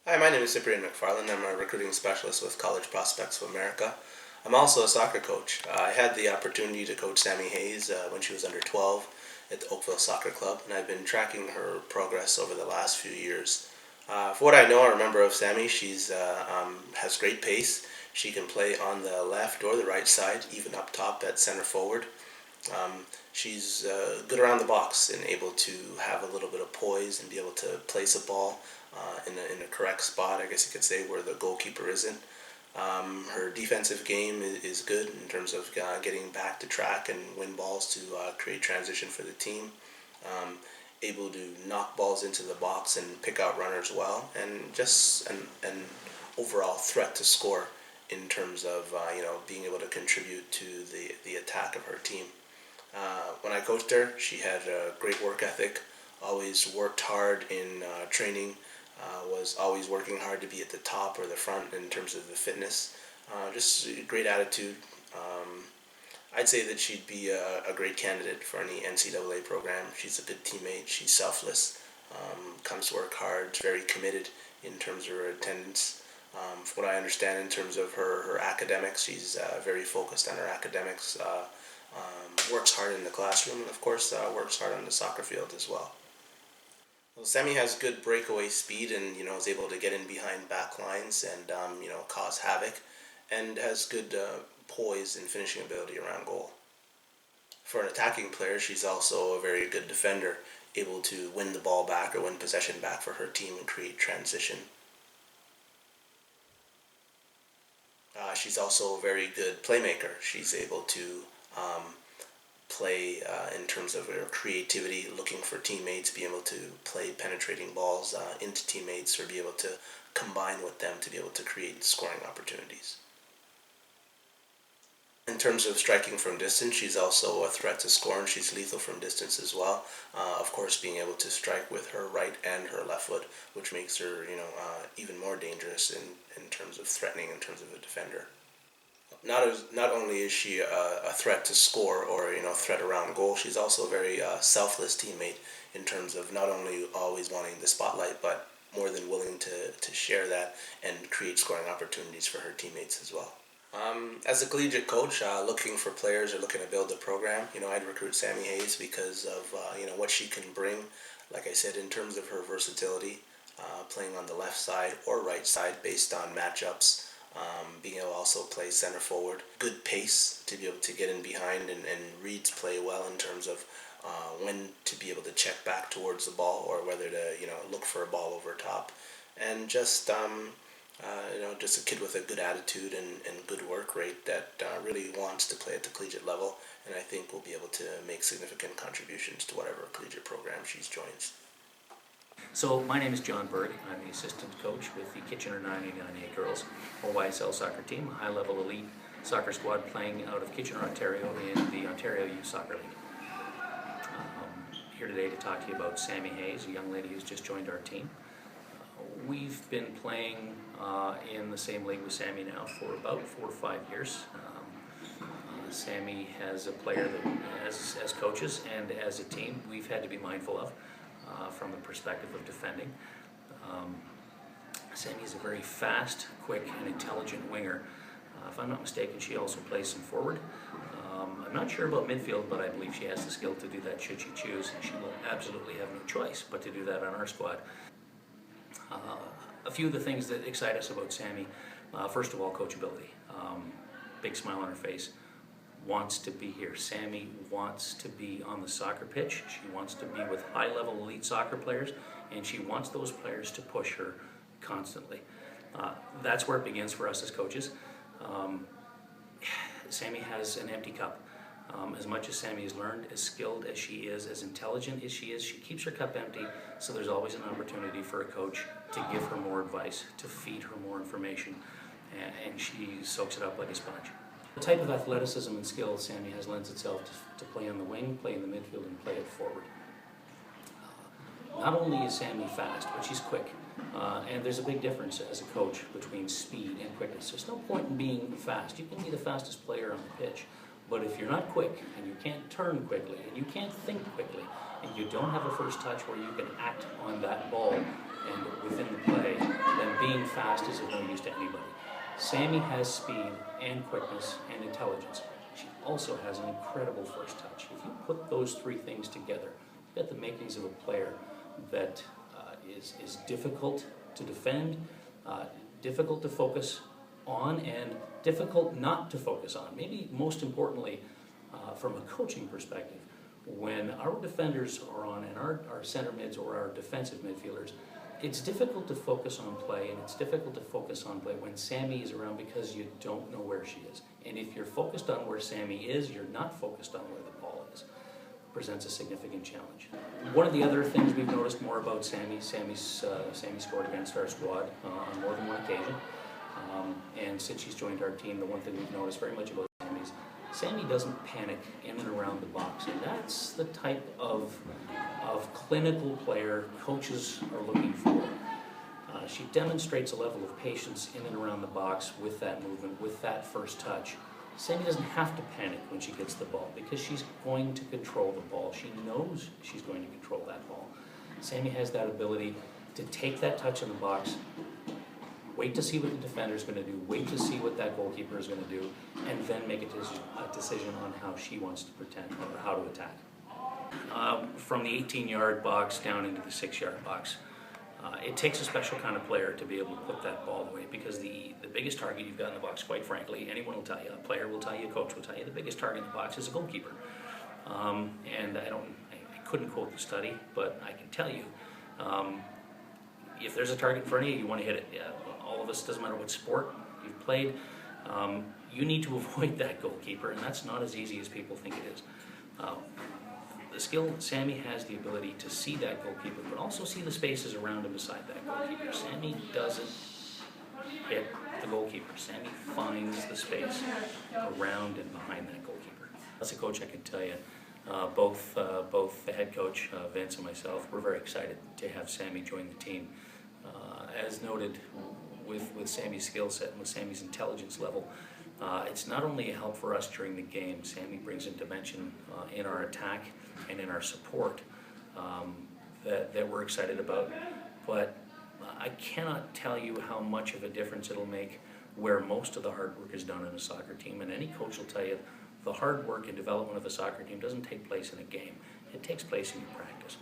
Hi, my name is Cyprian McFarland. I'm a recruiting specialist with College Prospects of America. I'm also a soccer coach. I had the opportunity to coach Sammie Hayes when she was under 12 at the Oakville Soccer Club, and I've been tracking her progress over the last few years. For what I know or remember of Sammie, she's has great pace. She can play on the left or the right side, even up top at center forward. She's good around the box and able to have a little bit of poise and be able to place a ball in a correct spot, I guess you could say, where the goalkeeper isn't. Her defensive game is good in terms of getting back to track and win balls to create transition for the team. Able to knock balls into the box and pick out runners well, and just an overall threat to score in terms of being able to contribute to the attack of her team. When I coached her, she had a great work ethic, always worked hard in training, was always working hard to be at the top or the front in terms of the fitness. Just a great attitude. I'd say that she'd be a great candidate for any NCAA program. She's a good teammate. She's selfless, comes to work hard, very committed in terms of her attendance. From what I understand in terms of her academics, she's very focused on her academics. Works hard in the classroom, and of course works hard on the soccer field as well. Well, Sammie has good breakaway speed, and is able to get in behind back lines and cause havoc, and has good poise and finishing ability around goal. For an attacking player, she's also a very good defender, able to win the ball back or win possession back for her team and create transition. She's also a very good playmaker. She's able to play in terms of her creativity, looking for teammates, be able to play penetrating balls into teammates, or be able to combine with them to be able to create scoring opportunities. In terms of striking from distance, she's also a threat to score, and she's lethal from distance as well. Of course, being able to strike with her right and her left foot, which makes her, even more dangerous in terms of threatening, in terms of a defender. Not only is she a threat to score or threat around goal, she's also a very selfless teammate in terms of not only always wanting the spotlight, but more than willing to share that and create scoring opportunities for her teammates as well. As a collegiate coach, looking for players or looking to build a program, I'd recruit Sammie Hayes because of what she can bring. Like I said, in terms of her versatility, playing on the left side or right side based on matchups, being able to also play center forward, good pace to be able to get in behind and reads play well in terms of when to be able to check back towards the ball or whether to look for a ball over top, and just a kid with a good attitude and good work rate that really wants to play at the collegiate level, and I think will be able to make significant contributions to whatever collegiate program she joins. So my name is John Berg. I'm the assistant coach with the Kitchener 989A girls OYSL soccer team, a high-level elite soccer squad playing out of Kitchener, Ontario in the Ontario Youth Soccer League. Here today to talk to you about Sammie Hayes, a young lady who's just joined our team. We've been playing in the same league with Sammie now for about 4 or 5 years. Sammie has a player that, as coaches and as a team, we've had to be mindful of from the perspective of defending. Sammie is a very fast, quick, and intelligent winger. If I'm not mistaken, she also plays some forward. I'm not sure about midfield, but I believe she has the skill to do that should she choose, and she will absolutely have no choice but to do that on our squad. A few of the things that excite us about Sammie, first of all, coachability. Big smile on her face, wants to be here. Sammie wants to be on the soccer pitch. She wants to be with high-level elite soccer players, and she wants those players to push her constantly. That's where it begins for us as coaches. Sammie has an empty cup. As much as Sammie has learned, as skilled as she is, as intelligent as she is, she keeps her cup empty, so there's always an opportunity for a coach to give her more advice, to feed her more information, and she soaks it up like a sponge. The type of athleticism and skill Sammie has lends itself to play on the wing, play in the midfield, and play it forward. Not only is Sammie fast, but she's quick. And there's a big difference as a coach between speed and quickness. There's no point in being fast. You can be the fastest player on the pitch, but if you're not quick, and you can't turn quickly, and you can't think quickly, and you don't have a first touch where you can act on that ball and within the play, then being fast is of no use to anybody. Sammie has speed and quickness and intelligence. She also has an incredible first touch. If you put those three things together, you've got the makings of a player that is difficult to defend, difficult to focus on, and difficult not to focus on. Maybe most importantly, from a coaching perspective, when our defenders are on and our center mids or our defensive midfielders, it's difficult to focus on play, and it's difficult to focus on play when Sammie is around because you don't know where she is. And if you're focused on where Sammie is, you're not focused on where the ball is. It presents a significant challenge. One of the other things we've noticed more about Sammie scored against our squad on more than one occasion. And since she's joined our team, the one thing we've noticed very much about Sammie is Sammie doesn't panic in and around the box, and that's the type of clinical player coaches are looking for. She demonstrates a level of patience in and around the box with that movement, with that first touch. Sammie doesn't have to panic when she gets the ball because she's going to control the ball. She knows she's going to control that ball. Sammie has that ability to take that touch in the box, wait to see what the defender is going to do, wait to see what that goalkeeper is going to do, and then make a decision on how she wants to pretend or how to attack. From the 18-yard box down into the 6-yard box, it takes a special kind of player to be able to put that ball away, because the biggest target you've got in the box, quite frankly, anyone will tell you, a player will tell you, a coach will tell you, the biggest target in the box is a goalkeeper. And I couldn't quote the study, but I can tell you, if there's a target in front of you, you want to hit it. All of us, doesn't matter what sport you've played, you need to avoid that goalkeeper, and that's not as easy as people think it is. The skill, Sammie has the ability to see that goalkeeper, but also see the spaces around and beside that goalkeeper. Sammie doesn't hit the goalkeeper. Sammie finds the space around and behind that goalkeeper. As a coach, I can tell you, both the head coach, Vince, and myself, we're very excited to have Sammie join the team. As noted, with Sammie's skill set and with Sammie's intelligence level, it's not only a help for us during the game. Sammie brings in dimension in our attack and in our support that we're excited about. But I cannot tell you how much of a difference it'll make where most of the hard work is done in a soccer team. And any coach will tell you the hard work and development of a soccer team doesn't take place in a game. It takes place in your practice.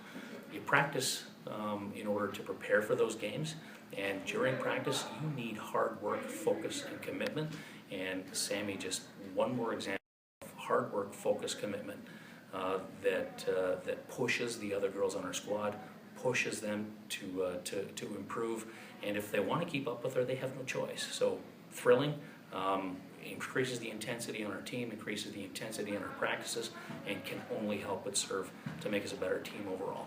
You practice in order to prepare for those games. And during practice, you need hard work, focus, and commitment. And Sammie, just one more example of hard work, focus, commitment that pushes the other girls on our squad, pushes them to improve. And if they want to keep up with her, they have no choice. So thrilling, increases the intensity on our team, increases the intensity in our practices, and can only help but serve to make us a better team overall.